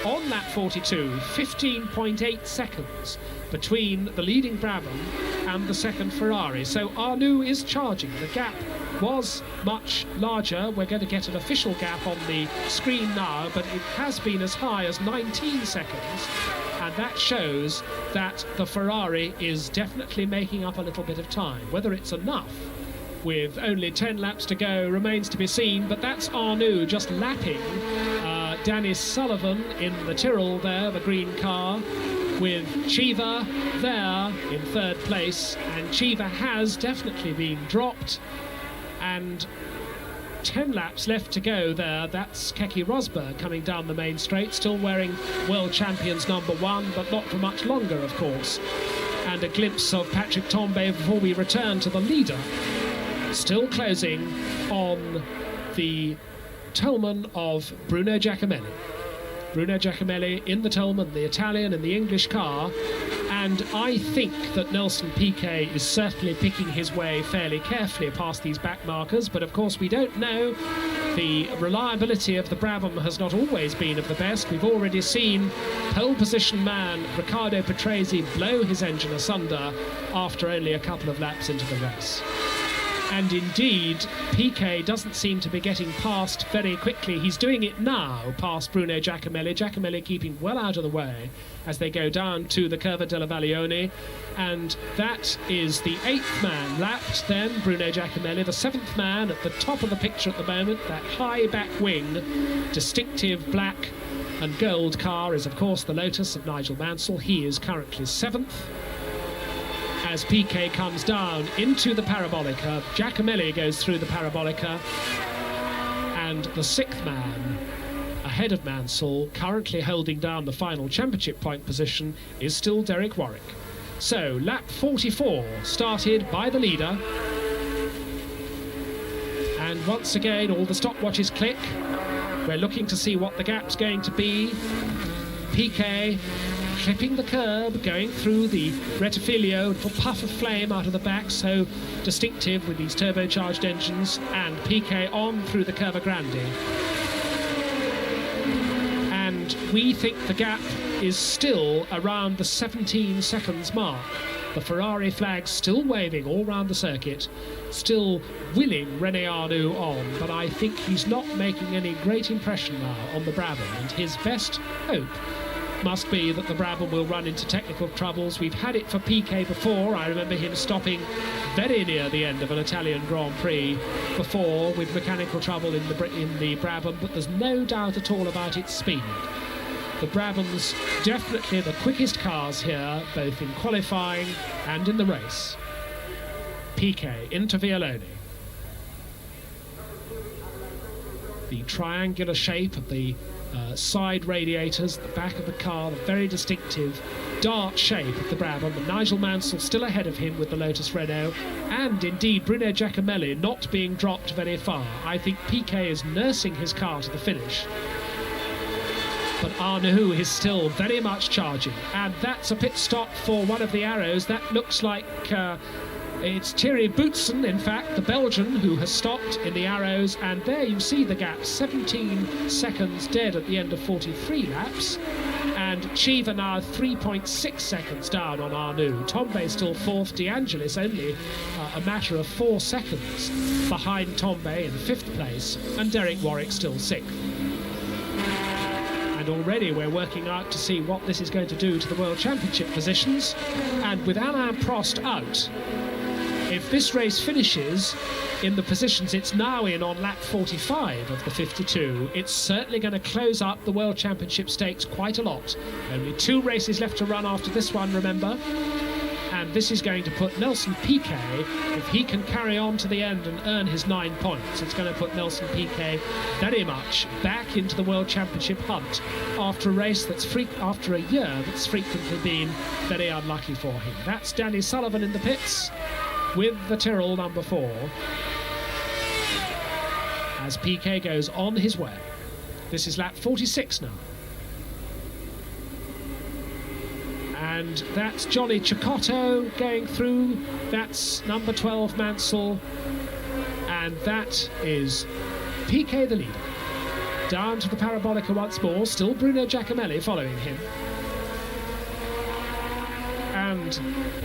on lap 42, 15.8 seconds between the leading Brabham and the second Ferrari. So Arnoux is charging. The gap was much larger. We're going to get an official gap on the screen now, but it has been as high as 19 seconds. And that shows that the Ferrari is definitely making up a little bit of time. Whether it's enough with only 10 laps to go remains to be seen, but that's Arnoux just lapping Dennis Sullivan in the Tyrrell there, the green car, with Chiva there in 3rd place, and Chiva has definitely been dropped, and 10 laps left to go there. That's Keke Rosberg coming down the main straight, still wearing world champions number 1, but not for much longer, of course. And a glimpse of Patrick Tombe before we return to the leader, still closing on the Tolman of Bruno Giacomelli. Bruno Giacomelli in the Tolman, the Italian in the English car, and I think that Nelson Piquet is certainly picking his way fairly carefully past these back markers, but of course we don't know. The reliability of the Brabham has not always been of the best. We've already seen pole position man Riccardo Patrese blow his engine asunder after only a couple of laps into the race. And indeed, Piquet doesn't seem to be getting past very quickly. He's doing it now past Bruno Giacomelli. Giacomelli keeping well out of the way as they go down to the Curva della Vaglione. And that is the 8th man lapped then, Bruno Giacomelli. The 7th man at the top of the picture at the moment, that high back wing, distinctive black and gold car is, of course, the Lotus of Nigel Mansell. He is currently 7th. As Piquet comes down into the Parabolica, Giacomelli goes through the Parabolica, and the 6th man ahead of Mansell, currently holding down the final championship point position, is still Derek Warwick. So lap 44 started by the leader, and once again all the stopwatches click. We're looking to see what the gap's going to be. Piquet clipping the curb, going through the Rettifilio, a little puff of flame out of the back, so distinctive with these turbocharged engines, and Piquet on through the Curva Grande. And we think the gap is still around the 17 seconds mark. The Ferrari flag still waving all round the circuit, still willing René Arnoux on, but I think he's not making any great impression now on the Brabham, and his best hope must be that the Brabham will run into technical troubles. We've had it for Piquet before. I remember him stopping very near the end of an Italian Grand Prix before with mechanical trouble in the Brabham, but there's no doubt at all about its speed. The Brabham's definitely the quickest cars here, both in qualifying and in the race. Piquet into Vialone. The triangular shape of the side radiators, the back of the car, the very distinctive dart shape of the Brabham, and Nigel Mansell still ahead of him with the Lotus Renault, and indeed Bruno Giacomelli not being dropped very far. I think Piquet is nursing his car to the finish, but Arnoux is still very much charging, and that's a pit stop for one of the Arrows. That looks like it's Thierry Boutsen, in fact, the Belgian, who has stopped in the Arrows, and there you see the gap, 17 seconds dead at the end of 43 laps, and Chiva now 3.6 seconds down on Arnoux. Tombe still 4th, De Angelis only a matter of 4 seconds behind Tombe in 5th place, and Derek Warwick still 6th. And already we're working out to see what this is going to do to the World Championship positions, and with Alain Prost out, if this race finishes in the positions it's now in on lap 45 of the 52, it's certainly going to close up the World Championship stakes quite a lot. Only 2 races left to run after this one, remember. And this is going to put Nelson Piquet, if he can carry on to the end and earn his 9 points, it's going to put Nelson Piquet very much back into the World Championship hunt after a race that's after a year that's frequently been very unlucky for him. That's Danny Sullivan in the pits with the Tyrrell number 4 as Piquet goes on his way. This is lap 46 now. And that's Johnny Cecotto going through. That's number 12 Mansell. And that is Piquet the leader. Down to the Parabolica once more. Still Bruno Giacomelli following him. And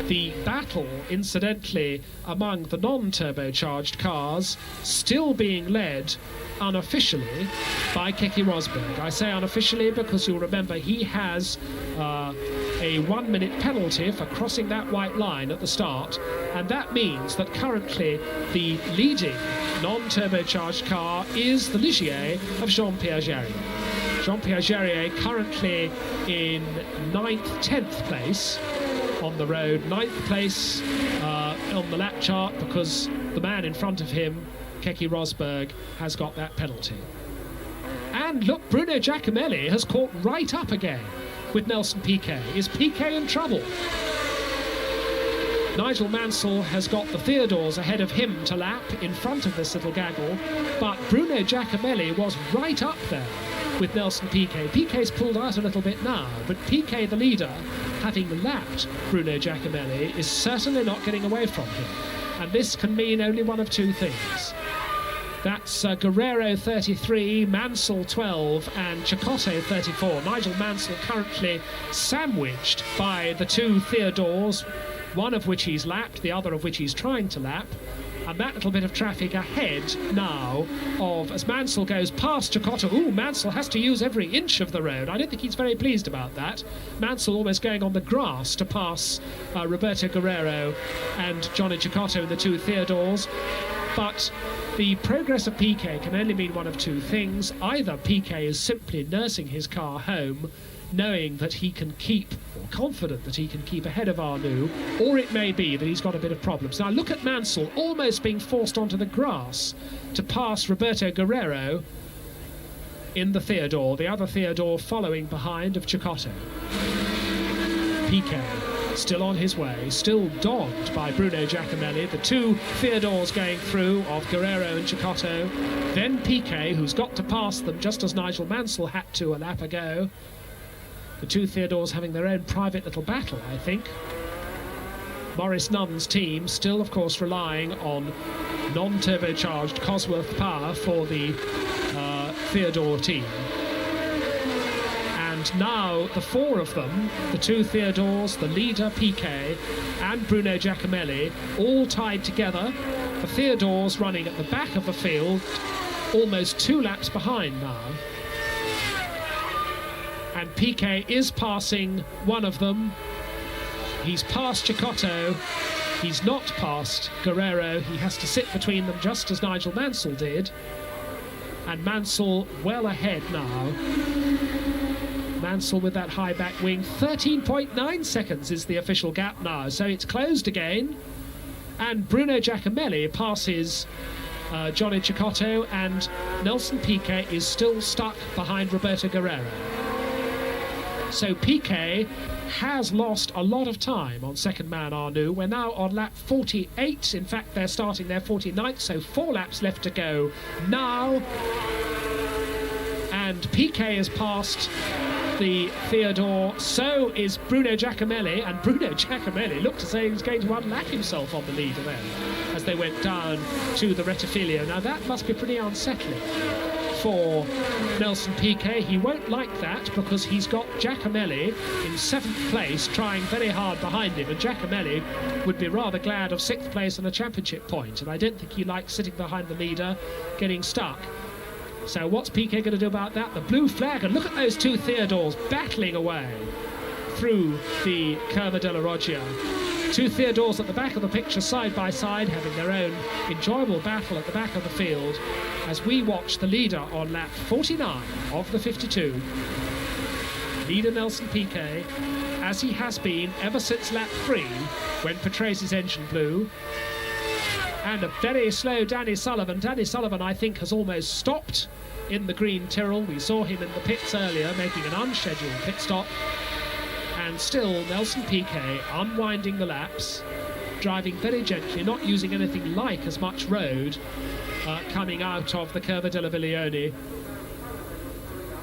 the battle, incidentally, among the non-turbocharged cars still being led unofficially by Keke Rosberg. I say unofficially because you'll remember he has a 1 minute penalty for crossing that white line at the start, and that means that currently the leading non-turbocharged car is the Ligier of Jean-Pierre Jarier. Jean-Pierre Jarier currently in 10th place on the road, 9th place on the lap chart, because the man in front of him, Keke Rosberg, has got that penalty. And look, Bruno Giacomelli has caught right up again with Nelson Piquet. Is Piquet in trouble? Nigel Mansell has got the Theodores ahead of him to lap in front of this little gaggle, but Bruno Giacomelli was right up there with Nelson Piquet. Piquet's pulled out a little bit now, but Piquet, the leader, having lapped Bruno Giacomelli, is certainly not getting away from him. And this can mean only one of 2 things. That's Guerrero 33, Mansell 12, and Cecotto 34. Nigel Mansell currently sandwiched by the 2 Theodores, one of which he's lapped, the other of which he's trying to lap. And that little bit of traffic ahead now of, as Mansell goes past Cecotto. Ooh, Mansell has to use every inch of the road. I don't think he's very pleased about that. Mansell almost going on the grass to pass Roberto Guerrero and Johnny Cecotto in the two Theodores. But the progress of Piquet can only mean one of two things. Either Piquet is simply nursing his car home, knowing that he can keep, or confident that he can keep ahead of Arnoux, or it may be that he's got a bit of problems. Now look at Mansell almost being forced onto the grass to pass Roberto Guerrero in the Theodore, the other Theodore following behind of Cecotto. Piquet still on his way, still dogged by Bruno Giacomelli, the two Theodores going through of Guerrero and Cecotto, then Piquet, who's got to pass them just as Nigel Mansell had to a lap ago. The two Theodores having their own private little battle, I think. Maurice Nunn's team still, of course, relying on non-turbocharged Cosworth power for the Theodore team. And now the four of them, the two Theodores, the leader Piquet and Bruno Giacomelli, all tied together. The Theodores running at the back of the field, almost 2 laps behind now. And Piquet is passing one of them. He's passed Cecotto. He's not past Guerrero. He has to sit between them just as Nigel Mansell did. And Mansell well ahead now. Mansell with that high back wing. 13.9 seconds is the official gap now. So it's closed again. And Bruno Giacomelli passes Johnny Cecotto, and Nelson Piquet is still stuck behind Roberto Guerrero. So Piquet has lost a lot of time on second man Arnoux. We're now on lap 48. In fact, they're starting their 49th, so 4 laps left to go now. And Piquet has passed the Theodore, so is Bruno Giacomelli, and Bruno Giacomelli looked as though he was going to unlap himself on the leader then as they went down to the Rettifilio. Now that must be pretty unsettling for Nelson Piquet. He won't like that because he's got Giacomelli in 7th place trying very hard behind him, and Giacomelli would be rather glad of 6th place and a championship point, and I don't think he likes sitting behind the leader getting stuck. So what's Piquet going to do about that? The blue flag, and look at those two Theodores battling away through the Curva della Roggia. Two Theodores at the back of the picture side by side, having their own enjoyable battle at the back of the field as we watch the leader on lap 49 of the 52. Leader Nelson Piquet, as he has been ever since lap 3 when Patrace's engine blew. And a very slow Danny Sullivan. Danny Sullivan, I think, has almost stopped in the green Tyrrell. We saw him in the pits earlier making an unscheduled pit stop. And still Nelson Piquet unwinding the laps, driving very gently, not using anything like as much road coming out of the Curva della Viglione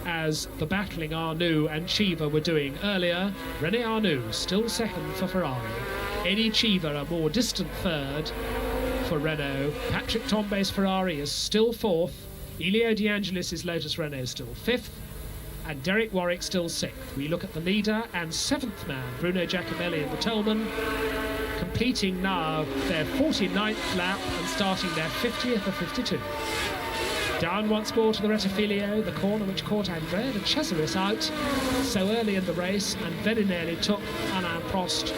as the battling Arnoux and Cheever were doing earlier. René Arnoux still second for Ferrari. Eddie Cheever a more distant third for Renault. Patrick Tombe's Ferrari is still 4th. Elio De Angelis' Lotus Renault is still 5th. And Derek Warwick still 6th. We look at the leader and 7th man, Bruno Giacomelli and the Tolman, completing now their 49th lap and starting their 50th of 52. Down once more to the Rettifilio, the corner which caught Andrea de Cesaris out so early in the race and very nearly took Alain Prost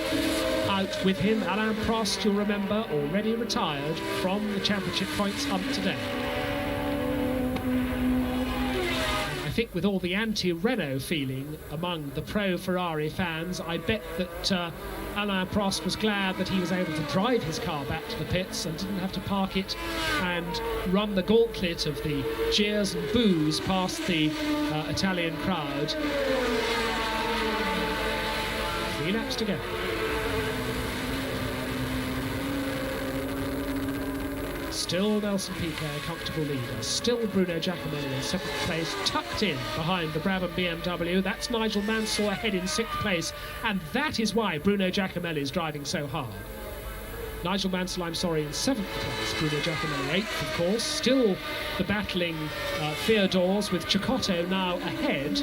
out with him. Alain Prost, you'll remember, already retired from the championship points hunt today. I think with all the anti-Renault feeling among the pro-Ferrari fans, I bet that Alain Prost was glad that he was able to drive his car back to the pits and didn't have to park it and run the gauntlet of the jeers and boos past the Italian crowd. 3 laps to go. Still Nelson Piquet, a comfortable leader. Still Bruno Giacomelli in 7th place, tucked in behind the Brabham BMW. That's Nigel Mansell ahead in 6th place, and that is why Bruno Giacomelli is driving so hard. Nigel Mansell, I'm sorry, in 7th place. Bruno Giacomelli 8th, of course. Still the battling Theodores, with Cecotto now ahead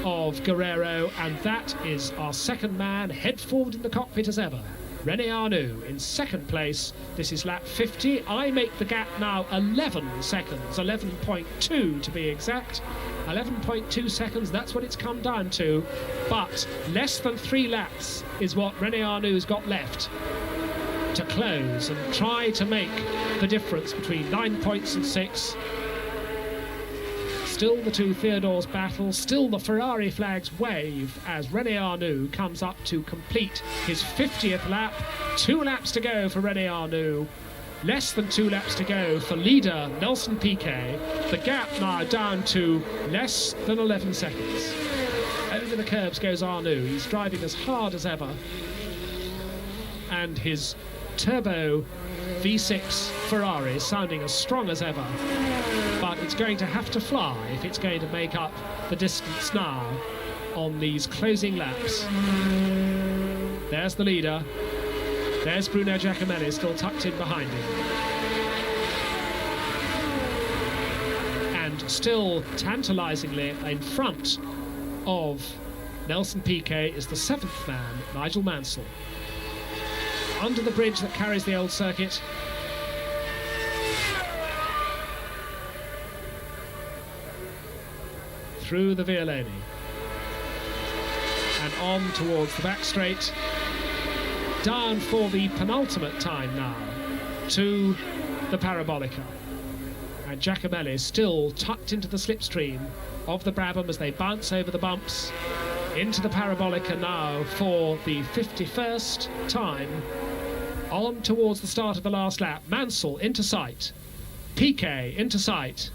of Guerrero, and that is our second man, head forward in the cockpit as ever. René Arnoux in second place. This is lap 50. I make the gap now 11 seconds, 11.2 to be exact. 11.2 seconds, that's what it's come down to. But less than 3 laps is what René Arnoux got left to close and try to make the difference between 9 points and 6. Still the two Theodores battle, still the Ferrari flags wave as René Arnoux comes up to complete his 50th lap. 2 laps to go for René Arnoux. Less than 2 laps to go for leader Nelson Piquet. The gap now down to less than 11 seconds. Over the curbs goes Arnoux. He's driving as hard as ever. And his turbo V6 Ferrari is sounding as strong as ever. But it's going to have to fly if it's going to make up the distance now on these closing laps. There's the leader. There's Bruno Giacomelli still tucked in behind him. And still tantalisingly in front of Nelson Piquet is the 7th man, Nigel Mansell. Under the bridge that carries the old circuit. Through the Vialoni. And on towards the back straight. Down for the penultimate time now to the Parabolica. And Giacomelli still tucked into the slipstream of the Brabham as they bounce over the bumps into the Parabolica now for the 51st time. On towards the start of the last lap. Mansell into sight. Piquet into sight.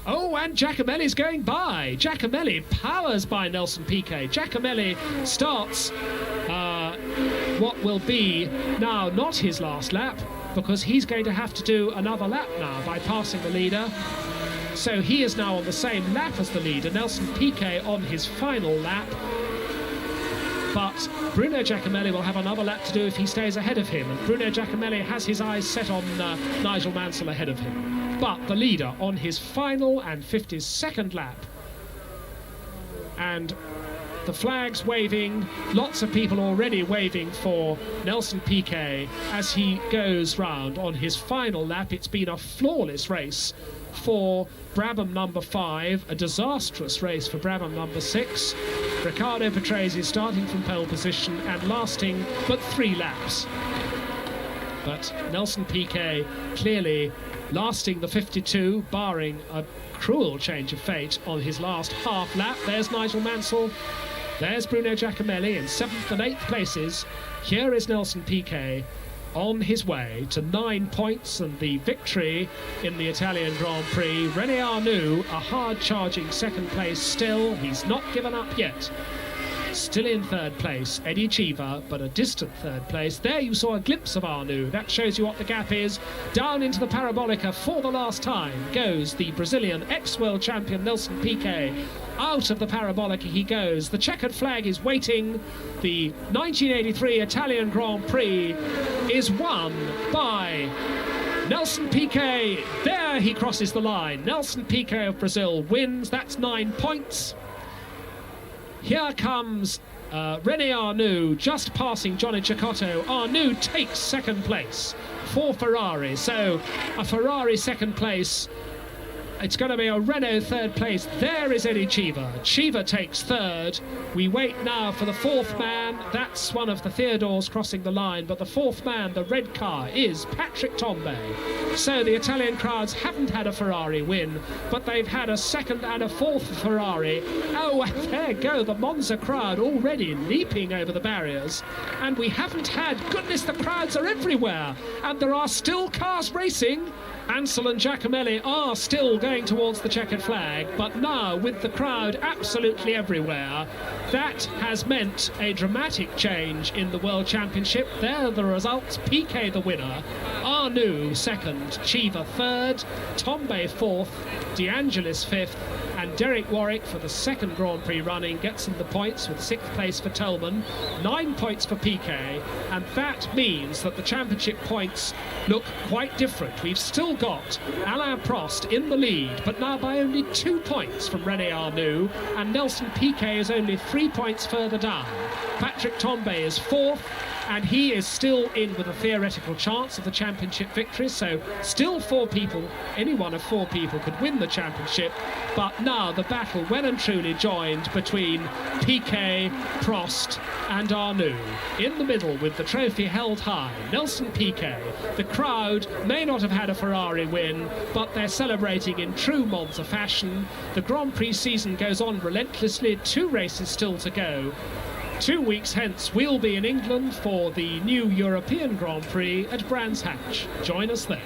Oh, and Giacomelli's going by. Giacomelli powers by Nelson Piquet. Giacomelli starts what will be now not his last lap, because he's going to have to do another lap now by passing the leader. So he is now on the same lap as the leader. Nelson Piquet on his final lap. But Bruno Giacomelli will have another lap to do if he stays ahead of him. And Bruno Giacomelli has his eyes set on Nigel Mansell ahead of him. But the leader on his final and 52nd lap. And the flags waving, lots of people already waving for Nelson Piquet as he goes round on his final lap. It's been a flawless race for Brabham number 5, a disastrous race for Brabham number 6. Riccardo Patrese starting from pole position and lasting but 3 laps. But Nelson Piquet clearly lasting the 52, barring a cruel change of fate on his last half lap. There's Nigel Mansell. There's Bruno Giacomelli in 7th and 8th places. Here is Nelson Piquet on his way to 9 points and the victory in the Italian Grand Prix. René Arnoux, a hard-charging 2nd place still. He's not given up yet. Still in 3rd place, Eddie Cheever, but a distant 3rd place. There you saw a glimpse of Arnoux. That shows you what the gap is. Down into the Parabolica for the last time goes the Brazilian ex-world champion Nelson Piquet. Out of the Parabolica he goes. The checkered flag is waiting. The 1983 Italian Grand Prix is won by Nelson Piquet. There he crosses the line. Nelson Piquet of Brazil wins. That's 9 points. Here comes René Arnoux just passing Johnny Cecotto. Arnoux takes 2nd place for Ferrari. So a Ferrari 2nd place. It's going to be a Renault 3rd place. There is Eddie Cheever. Cheever takes 3rd. We wait now for the 4th man. That's one of the Theodores crossing the line. But the 4th man, the red car, is Patrick Tambay. So the Italian crowds haven't had a Ferrari win, but they've had a 2nd and a 4th Ferrari. Oh, there go the Monza crowd already leaping over the barriers. And we haven't had, goodness, the crowds are everywhere. And there are still cars racing. Mansell and Giacomelli are still going towards the checkered flag, but now with the crowd absolutely everywhere, that has meant a dramatic change in the World Championship. There are the results. Piquet the winner, Arnoux 2nd, Cheever 3rd, Tambay 4th, De Angelis 5th, and Derek Warwick for the 2nd Grand Prix running gets him the points with 6th place for Tolman, 9 points for Piquet, and that means that the championship points look quite different. We've still got Alain Prost in the lead, but now by only 2 points from René Arnoux, and Nelson Piquet is only 3 3 points further down. Patrick Tambay is fourth, and he is still in with a theoretical chance of the championship victory, so still any one of four people could win the championship, but now the battle well and truly joined between Piquet, Prost and Arnoux. In the middle with the trophy held high, Nelson Piquet. The crowd may not have had a Ferrari win, but they're celebrating in true Monza fashion. The Grand Prix season goes on relentlessly, 2 races still to go. 2 weeks hence, we'll be in England for the new European Grand Prix at Brands Hatch. Join us there.